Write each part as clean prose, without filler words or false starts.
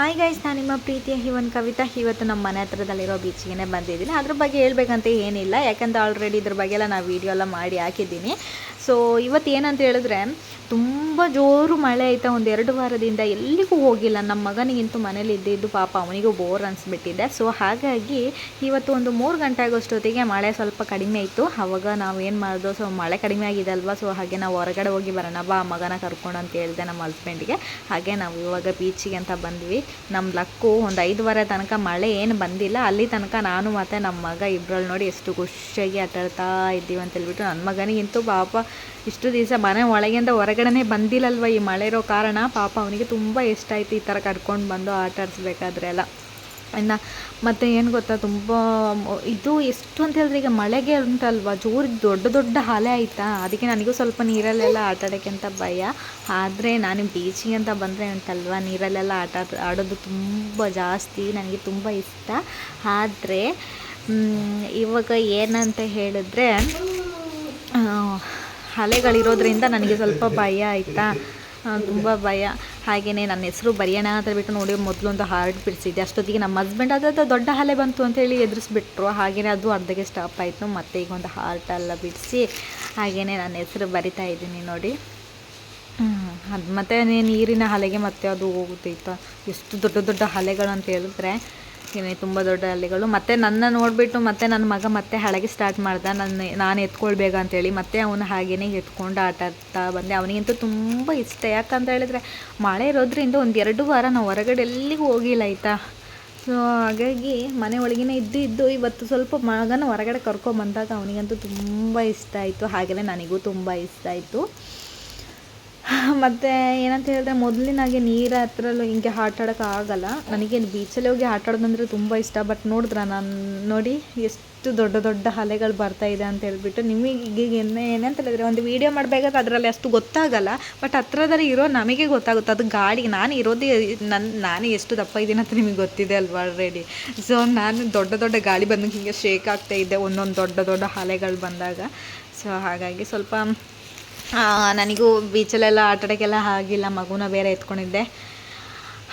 Hi guys, ನಾನು ನಿಮ್ಮ ಪ್ರೀತಿಯ ಹಿವನ್ ಕವಿತಾ. ಇವತ್ತು ನಮ್ಮ ಮನೆ ಹತ್ರದಲ್ಲಿರೋ ಬೀಚಿಗೆ ಬಂದಿದ್ದೀನಿ. ಅದ್ರ ಬಗ್ಗೆ ಹೇಳ್ಬೇಕಂತ ಏನಿಲ್ಲ, ಯಾಕಂದ್ರೆ ಆಲ್ರೆಡಿ ಇದ್ರ ಬಗ್ಗೆ ಎಲ್ಲ ನಾನು ವೀಡಿಯೋ ಎಲ್ಲ ಮಾಡಿ ಹಾಕಿದ್ದೀನಿ. ಸೊ ಇವತ್ತು ಏನಂತ ಹೇಳಿದ್ರೆ, ತುಂಬ ಜೋರು ಮಳೆ ಆಯಿತಾ. ಒಂದು 2 ವಾರದಿಂದ ಎಲ್ಲಿಗೂ ಹೋಗಿಲ್ಲ. ನಮ್ಮ ಮಗನಿಗಿಂತೂ ಮನೇಲಿ ಇದ್ದಿದ್ದು ಪಾಪ ಅವನಿಗೂ ಬೋರ್ ಅನಿಸ್ಬಿಟ್ಟಿದೆ. ಸೊ ಹಾಗಾಗಿ ಇವತ್ತು ಒಂದು 3 ಗಂಟೆ ಆಗೋಷ್ಟೊತ್ತಿಗೆ ಮಳೆ ಸ್ವಲ್ಪ ಕಡಿಮೆ ಇತ್ತು. ಆವಾಗ ನಾವು ಏನು ಮಾಡಿದ್ವು, ಸೊ ಮಳೆ ಕಡಿಮೆ ಆಗಿದೆ ಅಲ್ವಾ, ಸೊ ಹಾಗೆ ನಾವು ಹೊರಗಡೆ ಹೋಗಿ ಬರೋಣ ಬಾ ಮಗನ ಕರ್ಕೊಂಡು ಅಂತ ಹೇಳಿದೆ ನಮ್ಮ ಹಸ್ಬೆಂಡಿಗೆ. ಹಾಗೆ ನಾವು ಇವಾಗ ಬೀಚಿಗೆ ಅಂತ ಬಂದ್ವಿ. ನಮ್ಮ ಲಕ್ಕು ಒಂದು 5 ವಾರ ತನಕ ಮಳೆ ಏನು ಬಂದಿಲ್ಲ. ಅಲ್ಲಿ ತನಕ ನಾನು ಮತ್ತು ನಮ್ಮ ಮಗ ಇಬ್ಬರಲ್ಲಿ ನೋಡಿ ಎಷ್ಟು ಖುಷಿಯಾಗಿ ಆಟಾಡ್ತಾ ಇದ್ದೀವಿ ಅಂತ ಹೇಳ್ಬಿಟ್ಟು. ನನ್ನ ಮಗನಿಗಂತೂ ಪಾಪ ಇಷ್ಟು ದಿವಸ ಮನೆ ಒಳಗಿಂದ ಹೊರಗಡೆ ಬಂದಿಲ್ಲಲ್ವ ಈ ಮಳೆ ಇರೋ ಕಾರಣ. ಪಾಪ ಅವನಿಗೆ ತುಂಬ ಇಷ್ಟ ಆಯಿತು ಈ ಥರ ಕರ್ಕೊಂಡು ಬಂದು ಆಟ ಆಡಿಸ್ಬೇಕಾದ್ರೆ ಎಲ್ಲ. ಇನ್ನು ಮತ್ತು ಏನು ಗೊತ್ತಾ, ತುಂಬ ಇದು ಎಷ್ಟು ಅಂತ ಹೇಳಿದ್ರೆ, ಈಗ ಮಳೆಗೆ ಉಂಟಲ್ವ ಜೋರು ದೊಡ್ಡ ದೊಡ್ಡ ಅಲೆ ಆಯಿತಾ. ಅದಕ್ಕೆ ನನಗೂ ಸ್ವಲ್ಪ ನೀರಲ್ಲೆಲ್ಲ ಆಟ ಆಡೋಕ್ಕೆ ಅಂತ ಭಯ. ಆದರೆ ನಾನು ಬೀಚಿಗೆ ಅಂತ ಬಂದರೆ ಉಂಟಲ್ವ, ನೀರಲ್ಲೆಲ್ಲ ಆಡೋದು ತುಂಬ ಜಾಸ್ತಿ ನನಗೆ ತುಂಬ ಇಷ್ಟ. ಆದರೆ ಇವಾಗ ಏನಂತ ಹೇಳಿದ್ರೆ, ಅಲೆಗಳಿರೋದ್ರಿಂದ ನನಗೆ ಸ್ವಲ್ಪ ಭಯ ಆಯಿತಾ, ತುಂಬ ಭಯ. ಹಾಗೆಯೇ ನನ್ನ ಹೆಸರು ಬರೆಯೋಣ ಅಂತ ಹೇಳ್ಬಿಟ್ಟು ನೋಡಿ ಮೊದಲೊಂದು ಹಾರ್ಟ್ ಬಿಡಿಸಿದ್ದೆ. ಅಷ್ಟೊತ್ತಿಗೆ ನಮ್ಮ ಹಸ್ಬೆಂಡ್ ಅದು ದೊಡ್ಡ ಅಲೆ ಬಂತು ಅಂತೇಳಿ ಎದುರಿಸ್ಬಿಟ್ರು. ಹಾಗೆಯೇ ಅದು ಅರ್ಧಕ್ಕೆ ಸ್ಟಾಪ್ ಆಯಿತು. ಮತ್ತು ಈಗ ಒಂದು ಹಾರ್ಟೆಲ್ಲ ಬಿಡಿಸಿ ಹಾಗೆಯೇ ನನ್ನ ಹೆಸರು ಬರಿತಾ ಇದ್ದೀನಿ ನೋಡಿ. ಅದು ಮತ್ತು ನೀರಿನ ಅಲೆಗೆ ಮತ್ತೆ ಅದು ಹೋಗುತ್ತೈತ. ಎಷ್ಟು ದೊಡ್ಡ ದೊಡ್ಡ ಅಲೆಗಳು ಅಂತ ಹೇಳಿದ್ರೆ, ತುಂಬ ದೊಡ್ಡ ಅಲೆಗಳು. ಮತ್ತು ನನ್ನ ನೋಡಿಬಿಟ್ಟು ಮತ್ತು ನನ್ನ ಮಗ ಮತ್ತೆ ಹಳಗೆ ಸ್ಟಾರ್ಟ್ ಮಾಡ್ದೆ. ನಾನು ಎತ್ಕೊಳ್ಬೇಕು ಅಂತೇಳಿ ಮತ್ತೆ ಅವನು ಹಾಗೇ ಎತ್ಕೊಂಡು ಆಟ ಆಡ್ತಾ ಬಂದೆ. ಅವನಿಗಂತೂ ತುಂಬ ಇಷ್ಟ. ಯಾಕಂತ ಹೇಳಿದ್ರೆ ಮಳೆ ಇರೋದ್ರಿಂದ ಒಂದು 2 ವಾರ ನಾವು ಹೊರಗಡೆ ಎಲ್ಲಿಗೂ ಹೋಗಿಲ್ಲ ಆಯಿತಾ. ಸೊ ಹಾಗಾಗಿ ಮನೆ ಒಳಗಿನೇ ಇದ್ದು ಇವತ್ತು ಸ್ವಲ್ಪ ಮಗನ ಹೊರಗಡೆ ಕರ್ಕೊಂಬಂದಾಗ ಅವನಿಗಂತೂ ತುಂಬ ಇಷ್ಟ ಆಯಿತು. ಹಾಗೆಯೇ ನನಗೂ ತುಂಬ ಇಷ್ಟ ಆಯಿತು. ಮತ್ತು ಏನಂತ ಹೇಳಿದ್ರೆ, ಮೊದಲಿನಾಗೆ ನೀರ ಹತ್ರಲ್ಲೂ ಹಿಂಗೆ ಆಟ ಆಡೋಕ್ಕಾಗಲ್ಲ. ನನಗೆ ಬೀಚಲ್ಲಿ ಹೋಗಿ ಆಟ ಆಡೋದಂದರೆ ತುಂಬ ಇಷ್ಟ. ಬಟ್ ನೋಡಿದ್ರೆ ನಾನು ನೋಡಿ ಎಷ್ಟು ದೊಡ್ಡ ದೊಡ್ಡ ಅಲೆಗಳು ಬರ್ತಾಯಿದೆ ಅಂತ ಹೇಳ್ಬಿಟ್ಟು. ನಿಮಗೆ ಏನಂತ ಹೇಳಿದ್ರೆ, ಒಂದು ವೀಡಿಯೋ ಮಾಡಬೇಕಾದ್ರೆ ಅದರಲ್ಲಿ ಅಷ್ಟು ಗೊತ್ತಾಗಲ್ಲ. ಬಟ್ ಹತ್ರದಲ್ಲಿ ಇರೋ ನಮಗೆ ಗೊತ್ತಾಗುತ್ತೆ. ಅದು ಗಾಳಿಗೆ ನಾನು ಇರೋದೇ ನಾನು ಎಷ್ಟು ದಪ್ಪ ಇದ್ದೀನಿ ಅಂತ ನಿಮಗೆ ಗೊತ್ತಿದೆ ಅಲ್ವಾ ಆಲ್ರೆಡಿ. ಸೊ ನಾನು ದೊಡ್ಡ ದೊಡ್ಡ ಗಾಳಿ ಬಂದಾಗ ಹಿಂಗೆ ಶೇಕ್ ಆಗ್ತಾಯಿದ್ದೆ ಒಂದೊಂದು ದೊಡ್ಡ ದೊಡ್ಡ ಅಲೆಗಳು ಬಂದಾಗ. ಸೊ ಹಾಗಾಗಿ ಸ್ವಲ್ಪ ನನಗೂ ಬೀಚಲ್ಲೆಲ್ಲ ಆಟ ಆಡೋಕ್ಕೆಲ್ಲ ಆಗಿಲ್ಲ. ಮಗುನ ಬೇರೆ ಎತ್ಕೊಂಡಿದ್ದೆ.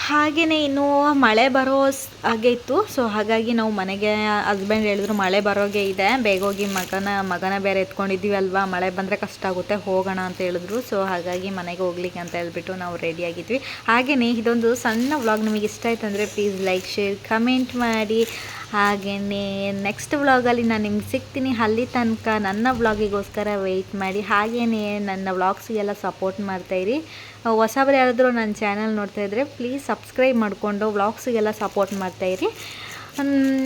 ಹಾಗೆಯೇ ಇನ್ನೂ ಮಳೆ ಬರೋ ಹಾಗೆ ಇತ್ತು. ಸೊ ಹಾಗಾಗಿ ನಾವು ಮನೆಗೆ ಹಸ್ಬೆಂಡ್ ಹೇಳಿದ್ರು ಮಳೆ ಬರೋಗೆ ಇದೆ, ಬೇಗ ಹೋಗಿ ಮಗನ ಬೇರೆ ಎತ್ಕೊಂಡಿದ್ದೀವಿ ಅಲ್ವಾ, ಮಳೆ ಬಂದರೆ ಕಷ್ಟ ಆಗುತ್ತೆ, ಹೋಗೋಣ ಅಂತ ಹೇಳಿದ್ರು. ಸೊ ಹಾಗಾಗಿ ಮನೆಗೆ ಹೋಗ್ಲಿಕ್ಕೆ ಅಂತ ಹೇಳ್ಬಿಟ್ಟು ನಾವು ರೆಡಿಯಾಗಿದ್ವಿ. ಹಾಗೆಯೇ ಇದೊಂದು ಸಣ್ಣ ವ್ಲಾಗ್ ನಿಮಗೆ ಇಷ್ಟ ಆಯ್ತು ಅಂದರೆ ಪ್ಲೀಸ್ ಲೈಕ್, ಶೇರ್, ಕಮೆಂಟ್ ಮಾಡಿ. ಹಾಗೆಯೇ ನೆಕ್ಸ್ಟ್ ವ್ಲಾಗಲ್ಲಿ ನಾನು ನಿಮ್ಗೆ ಸಿಗ್ತೀನಿ. ಅಲ್ಲಿ ತನಕ ನನ್ನ ವ್ಲಾಗಿಗೋಸ್ಕರ ವೆಯ್ಟ್ ಮಾಡಿ. ಹಾಗೆಯೇ ನನ್ನ ವ್ಲಾಗ್ಸಿಗೆಲ್ಲ ಸಪೋರ್ಟ್ ಮಾಡ್ತಾಯಿರಿ. ಹೊಸಬ್ರು ಯಾರಾದರೂ ನನ್ನ ಚಾನಲ್ ನೋಡ್ತಾಯಿದ್ರೆ ಪ್ಲೀಸ್ ಸಬ್ಸ್ಕ್ರೈಬ್ ಮಾಡಿಕೊಂಡು ವ್ಲಾಗ್ಸಿಗೆಲ್ಲ ಸಪೋರ್ಟ್ ಮಾಡ್ತಾಯಿರಿ.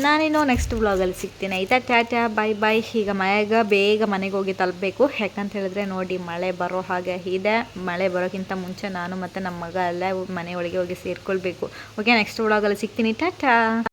ನಾನಿನ್ನು ನೆಕ್ಸ್ಟ್ ವ್ಲಾಗಲ್ಲಿ ಸಿಗ್ತೀನಿ ಆಯಿತಾ. ಟಾಟಾ, ಬಾಯ್ ಬಾಯ್. ಈಗ ಬೇಗ ಮನೆಗೆ ಹೋಗಿ ತಲುಪಬೇಕು. ಯಾಕಂತ ಹೇಳಿದ್ರೆ ನೋಡಿ ಮಳೆ ಬರೋ ಹಾಗೆ ಇದೆ. ಮಳೆ ಬರೋಕ್ಕಿಂತ ಮುಂಚೆ ನಾನು ಮತ್ತು ನಮ್ಮ ಮಗ ಎಲ್ಲ ಮನೆಯೊಳಗೆ ಹೋಗಿ ಸೇರಿಕೊಳ್ಬೇಕು. ಓಕೆ, ನೆಕ್ಸ್ಟ್ ವ್ಲಾಗಲ್ಲಿ ಸಿಗ್ತೀನಿ. ಟಾಟಾ.